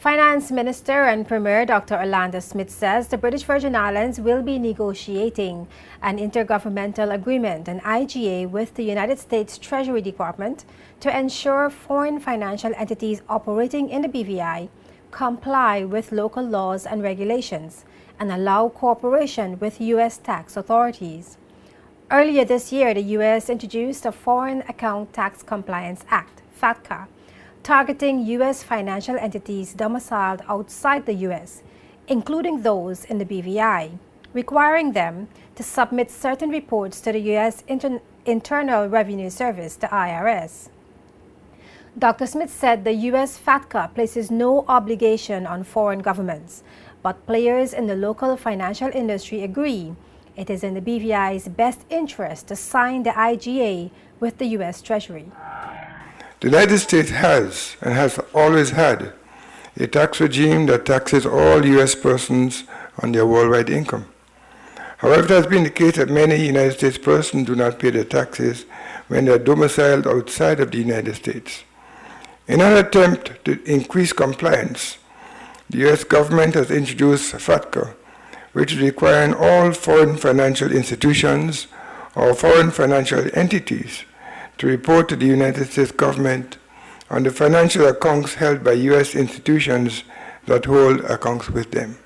Finance Minister and Premier Dr. Orlando Smith says the British Virgin Islands will be negotiating an intergovernmental agreement, an IGA, with the United States Treasury Department to ensure foreign financial entities operating in the BVI comply with local laws and regulations and allow cooperation with U.S. tax authorities. Earlier this year, the U.S. introduced a Foreign Account Tax Compliance Act, FATCA, targeting U.S. financial entities domiciled outside the U.S., including those in the BVI, requiring them to submit certain reports to the U.S. Internal Revenue Service, the IRS. Dr. Smith said the U.S. FATCA places no obligation on foreign governments, but players in the local financial industry agree it is in the BVI's best interest to sign the IGA with the U.S. Treasury. The United States has and has always had a tax regime that taxes all U.S. persons on their worldwide income. However, it has been the case that many United States persons do not pay their taxes when they are domiciled outside of the United States. In an attempt to increase compliance, the U.S. government has introduced FATCA, which is requiring all foreign financial institutions or foreign financial entities to report to the United States government on the financial accounts held by U.S. institutions that hold accounts with them.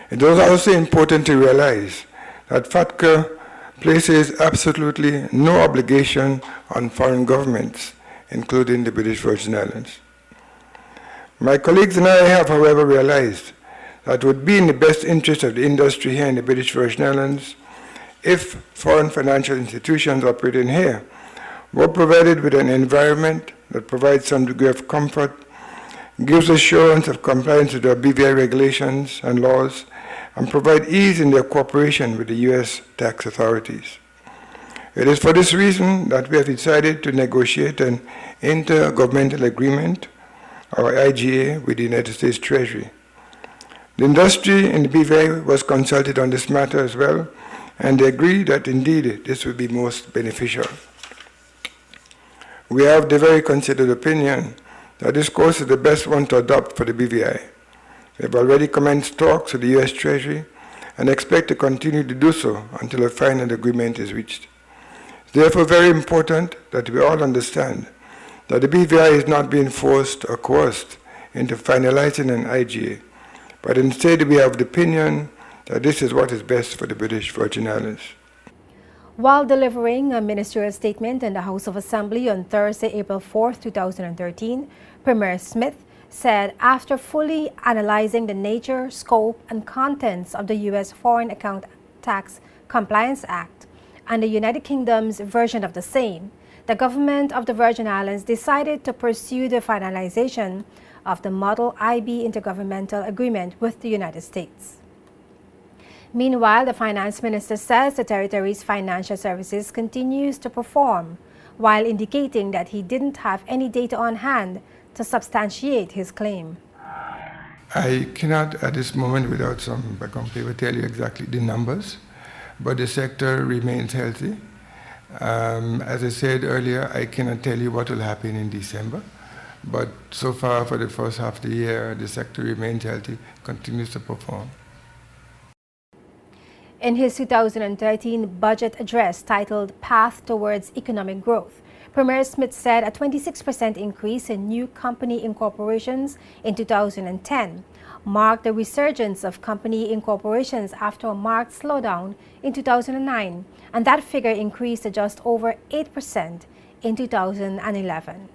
It is also important to realize that FATCA places absolutely no obligation on foreign governments, including the British Virgin Islands. My colleagues and I have, however, realized that it would be in the best interest of the industry here in the British Virgin Islands if foreign financial institutions operating here were provided with an environment that provides some degree of comfort, gives assurance of compliance with our BVI regulations and laws, and provide ease in their cooperation with the U.S. tax authorities. It is for this reason that we have decided to negotiate an intergovernmental agreement, or IGA, with the United States Treasury. The industry in the BVI was consulted on this matter as well, and they agree that indeed this will be most beneficial. We have the very considered opinion that this course is the best one to adopt for the BVI. We have already commenced talks with the U.S. Treasury and expect to continue to do so until a final agreement is reached. It's therefore very important that we all understand that the BVI is not being forced or coerced into finalizing an IGA, but instead we have the opinion that this is what is best for the British Virgin Islands. While delivering a ministerial statement in the House of Assembly on Thursday, April 4, 2013, Premier Smith said after fully analyzing the nature, scope, and contents of the U.S. Foreign Account Tax Compliance Act and the United Kingdom's version of the same, the government of the Virgin Islands decided to pursue the finalization of the Model IB Intergovernmental Agreement with the United States. Meanwhile, the Finance Minister says the territory's financial services continues to perform, while indicating that he didn't have any data on hand to substantiate his claim. I cannot at this moment, without some background paper, tell you exactly the numbers, but the sector remains healthy. As I said earlier, I cannot tell you what will happen in December, but so far for the first half of the year, the sector remains healthy, continues to perform. In his 2013 budget address titled Path Towards Economic Growth, Premier Smith said a 26% increase in new company incorporations in 2010 marked the resurgence of company incorporations after a marked slowdown in 2009, and that figure increased to just over 8% in 2011.